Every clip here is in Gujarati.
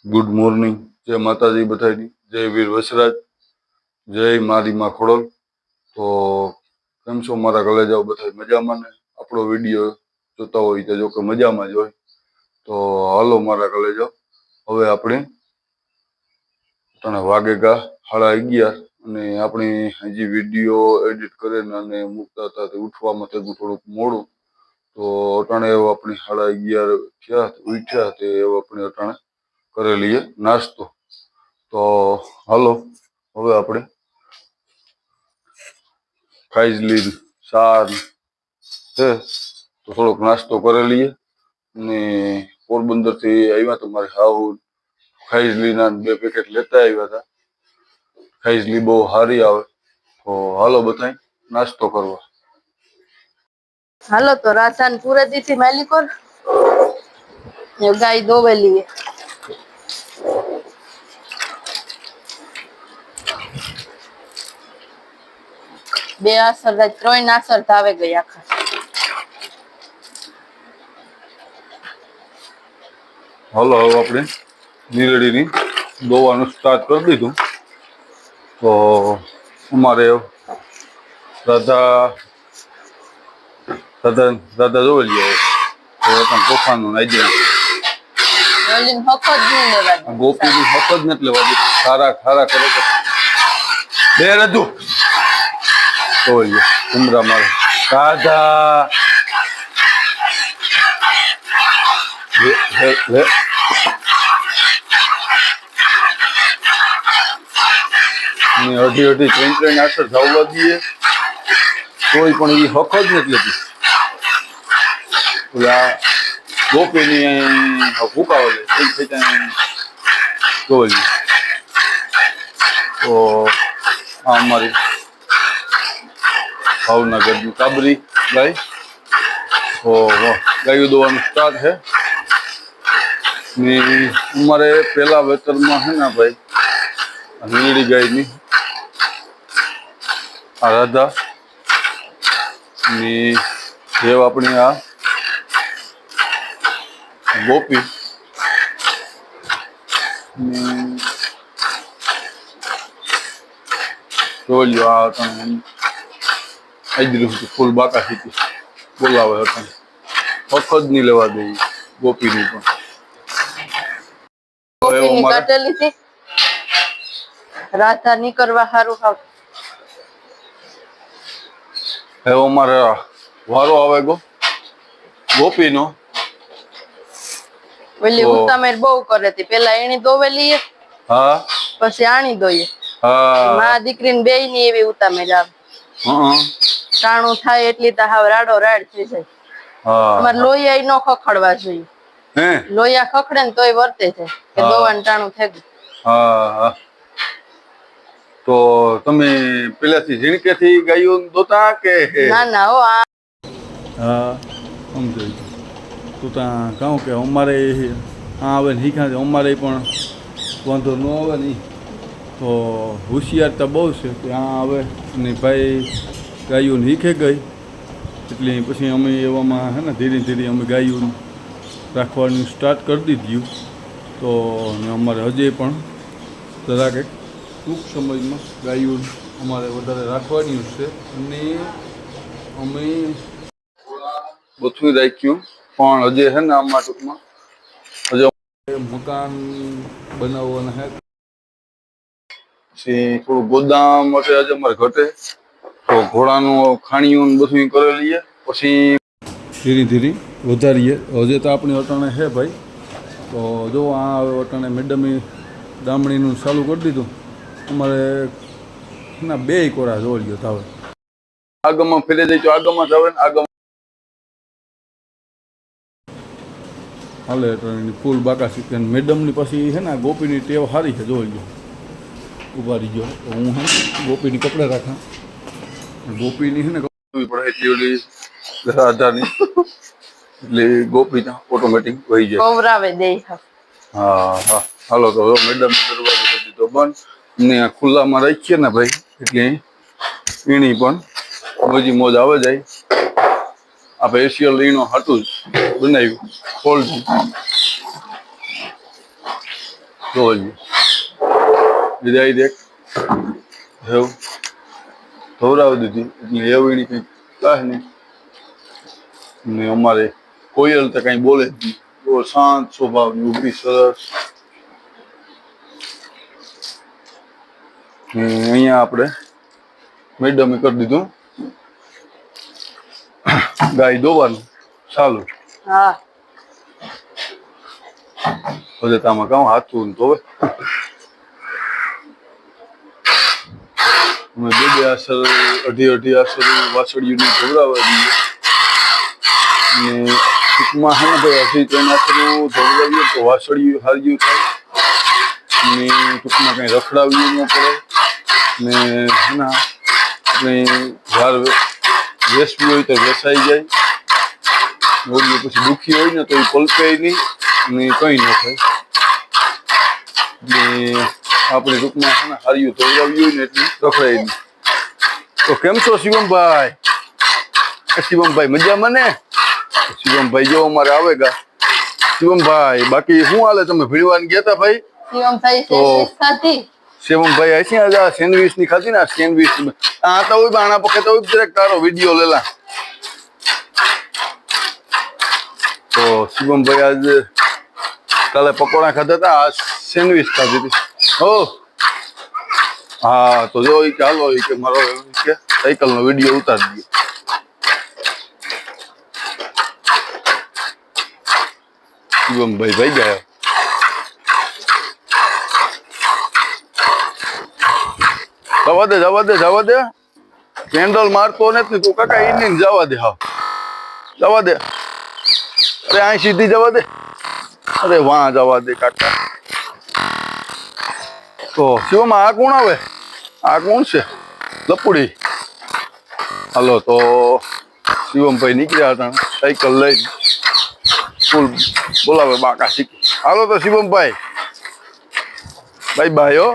ગુડ મોર્નિંગ, જય માતાજી બધાની, જય વીર વસરાજ, જય મારી માં ખોડલ. તો કેમ છો મારા કલેજાઓ, બધા મજામાં ને? આપણો વિડીયો જોતા હોય તો જો કે મજામાં જ હોય. તો હાલો મારા કલેજાઓ, હવે આપણે વાગેગા 11:30 અને આપણી હજી વિડીયો એડિટ કરીને અને મૂકતા હતા તે ઉઠવામાં થયું થોડુંક મોડું. તો અટાણે એવો આપણે 11:30 થયા ઉઠ્યા તે એવો આપણે અટાણે કરી લઈએ નાસ્તો. તો હાલો હવે આપણે ખાઈ જ લીધું, સાર છે તો થોડોક નાસ્તો કરી લઈએ. ને પોરબંદર થી આવ્યા તો મારે હાવ ખાઈજલી ના 2 પેકેટ લેતા આવ્યા હતા. ખાઈજલી બહુ સારી આવે. તો હાલો બધા નાસ્તો કરવા. હાલો તો રાસાન પૂરે દીથી માલિકોર ગાય દોવેલી બે આસર 3 આસર ધાવે ગઈ આખા. હાલો હવે આપણે નીરડીની દોવાનું સ્ટાર્ટ કરી દીધું. તો અમારે દાદા જોઈ લઈએ તોફાનનું ગોપીની હક જ નથી લેવા દે. ખારા કરે બે રધું જોઈ ઉમરા મારે દાદા અઢી 3 આસર જવા દઈએ તોય પણ એ હક જ નથી લેતી. ઓલા ગોપીની ભૂકાવે જોઈ. તો આ અમારી ભાવનગરની કાબરી ગાય. તો ગાયું દોવાનું સ્ટાર્ટ છે ને અમારે પેલા વેતરમાં છે ને ભાઈ નીડી ગાયની આ રાધા ની જેવ આપણી આ ગોપી જોઈ આ તમે ફૂલ બાકા સીટી બોલાવે હતા. હક જ નહીં લેવા દે ગોપીની પણ રાધા ની કરવા સારું ખાવ. હવે અમારે વારો આવે ગોપીનો. ઓલી ઉતામેર બહુ કરે હતી, પેલા એની દોવેલી હા પછી આણી દોઈએ. માં દીકરીને બેય ની એવી ઉતામેર આવે. ટાણું થાય એટલી તો હાવ રાડો રાડ થઈ જાય. અમારે લોહિયા નો ખખડવા જોઈએ. લોહિયા ખખડે ને તોય વર્તે છે કે દોવાનું ટાણું થઈ ગયું. તો તમે પેલાથી ઝીણકેથી ગાયું દોતા કે ના હો હા સમજાય. તું ત્યાં કહું કે અમારે આ આવે ને શીખ્યા છે અમારે પણ વાંધો ન આવે નહીં. તો હોશિયાર તો બહુ છે ત્યાં આવે ને ભાઈ ગાયું શીખે ગઈ એટલે પછી અમે એવામાં હે ને ધીરે ધીરે અમે ગાયું રાખવાનું સ્ટાર્ટ કરી દીધું. તો અમારે હજે પણ જરાક ટૂંક સમયમાં ગાયું અમારે વધારે રાખવાની છે અને અમે બધું રાખ્યું. પણ હજે છે ને આમાં ટૂંકમાં હજે મકાન બનાવવાના છે. પછી થોડું ગોદામ માટે આજે અમારે ઘટે તો ઘોડાનું ખાણીયું બધું કરી લઈએ પછી ધીરે ધીરે વધારીએ. હજે તો આપણી અટાણે છે ભાઈ. તો જો આ અટાણે મેડમે દામણીનું ચાલુ કરી દીધું. અમારે ના 2 કોરા જોઈ લ્યો તાવે આગળમાં ફેરે જાય તો આગળમાં જ આવે ને આગળ હાલે ફૂલ બાકા શીખે. મેડમની પછી છે ને ગોપીની ટેવ સારી છે જોઈ લો. ઉભા રહી ગયો હું હે ગોપીની કપડે રાખા. ગોપીની છે ને પડે રાધાની એટલે ગોપી ઓટોમેટિક વહી જાય. હા હાલો તો મેડમ દરવાજો કરી દીધો બંધ ને ખુલ્લામાં રાખીએ ને ભાઈ એટલે ઈણી પણ મોજી મોજ આવે જાય. આ સ્પેશિયલ ઈણો હતું જ બનાવ્યું. ફોલ્ડ જોઈ વિદાય દેખ એવું ધોવરાવી દીધી એટલે એવું એની કંઈ કહે નહીં ને અમારે કોયલ તો કંઈ બોલે જ નહીં બહુ શાંત સ્વભાવની ઊભી સરસ અહીંયા આપણે મેડમે કરી દીધું ગાય દોવાનું ચાલુ હા પછી તામાં કામ હાથું ધોવે અમે બે આસર અઢી આસર વાસળીઓને ધોવરાવા દઈએ ને ટૂંકમાં હે ને ભાઈ અઢી 3 આસર ધોવરાવીએ તો વાસળીઓ હાર્યું થાય ને ટૂંકમાં કંઈ રખડાવીએ ન પડે ને હે ને આપણે વાર વેસવી હોય તો વેસાઈ જાય ઓલી પછી દુખી હોય ને તો એ પલપે નહીં ને કંઈ ન થાય ને આપણે ટૂંકમાં છે ને હાર્યું ધોવરાવ્યું હોય ને એટલું રખડાય નહીં તો કેમ છો શિવમભાઈ મજામાં ને શિવમભાઈ જો અમારે આવેગા શિવમભાઈ બાકી શું હાલે તમે ભીડવાન ગયા હતા ભાઈ શિવમભાઈ હશે આજે સેન્ડવીચ ની ખાધી ને સેન્ડવીચ આ તો બાણા પકે તો જરાક તારો વિડીયો લેલા તો શિવમભાઈ આજે કાલે પકોડા ખાધા હતા આ સેન્ડવીચ ખાધી હતી હો હા તો જો કે હાલો કે મારો કે સાયકલ નો વિડીયો ઉતારી દઈએ શિવમભાઈ ભાઈ ગયા જવા દે કેન્ડલ મારતો નથી તું કાકા એની જવા દે હા જવા દે અરે અહીં સીધી જવા દે અરે વાં જવા દે કાકા તો શિવમાં આ કોણ આવે આ કોણ છે લપુડી હાલો તો શિવમભાઈ નીકળ્યા હતા સાયકલ લઈને સ્કૂલ બોલાવે બાકા શીખી હાલો તો શિવમભાઈ બાય હો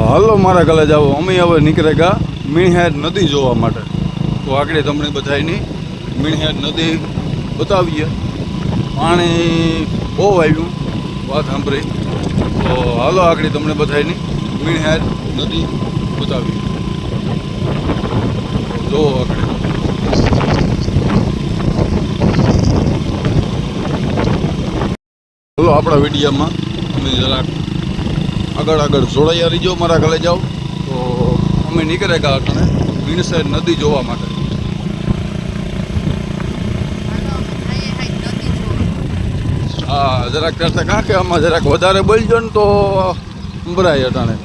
હાલો મારા ગલે જાઓ અમે હવે નીકળેગા મીણહેર નદી જોવા માટે તો આગળ તમને બધાની મીણહેર નદી બતાવીએ પાણી બહુ આવ્યું વાત સાંભળી તો હાલો આગળ તમને બધાની મીણહેર નદી બતાવીએ જોવો આગળ હાલો આપણા વિડીયોમાં અમે જરાક આગળ જોડાયા રહીજો મારા ઘરે જાઓ તો અમે નીકળે ગયા અટાણે મીણસેર નદી જોવા માટે હા જરાક કરતા કાં કે આમાં જરાક વધારે બોલજો ને તો સંભળાય અટાણે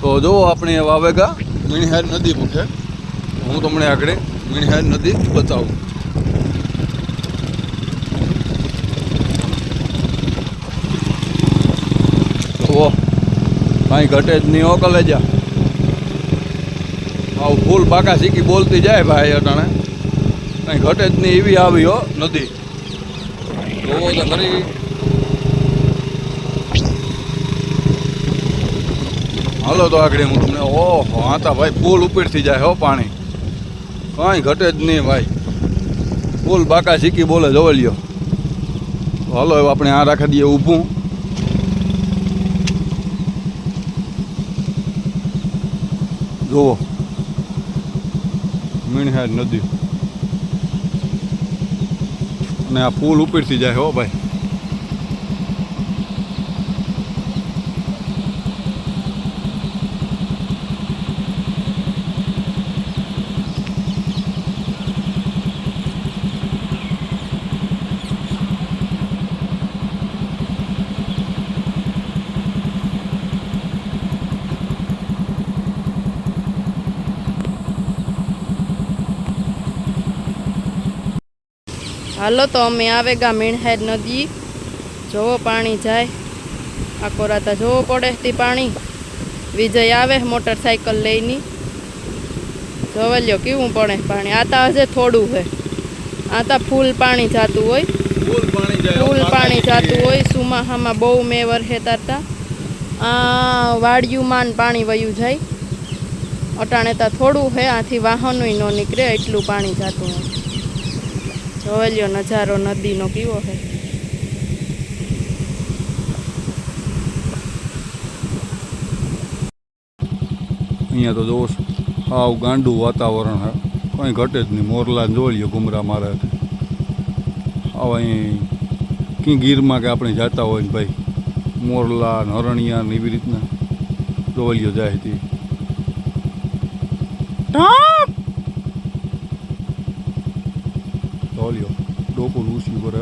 તો જુઓ આપણે વાવેગા મીણહેર નદી મૂકે હું તમને આગળ મીણહેર નદી બતાવું તો કાંઈ ઘટે જ નહીં હો કલેજા આવું ફૂલ બાકા શીખી બોલતી જાય ભાઈ અટાણે કાંઈ ઘટે જ નહીં એવી આવી હો નદી જોવો તો ખરી હાલો તો આગળ હું તમને ઓહો હાતા ભાઈ ફૂલ ઉપરથી જાય હો પાણી કાંઈ ઘટે જ નહીં ભાઈ ફૂલ બાકા શીખી બોલે જોઈ લ્યો હાલો હવે આપણે આ રાખી દઈએ ઊભું જુઓ મીણહેર નદી અને આ પુલ ઉપરથી જાય હો ભાઈ હાલો તો અમે આવેગા મીણહેર નદી જોવો પાણી જાય આખો રાતા જોવો પડે તે પાણી વિજય આવે મોટરસાઇકલ લઈને જોવા લ્યો કેવું પડે પાણી આતા હશે થોડું હે આતા ફૂલ પાણી જાતું હોય ફૂલ પાણી જાતું હોય સુમાહામાં બહુ મેં વરહે તારતા આ વાડિયુંમાં પાણી વયું જાય અટાણે તા થોડું હે આથી વાહનોય ન નીકળે એટલું પાણી જાતું હોય જોઈ લ્યો નજારો નદીનો કેવો છે. અહીંયા તો જોવો હાવ ગાંડું વાતાવરણ હે, કંઈ ઘટે જ નહીં. મોરલા જોઈ લ્યો ઘુમરા મારે હાવ અહીં કી ગીરમાં કે આપણે જતા હોય ને ભાઈ, મોરલા ને હરણિયા ને એવી રીતના જોઈ લ્યો જાય તે. જોઈ લ્યો ડોકું લૂસ્યું કરે.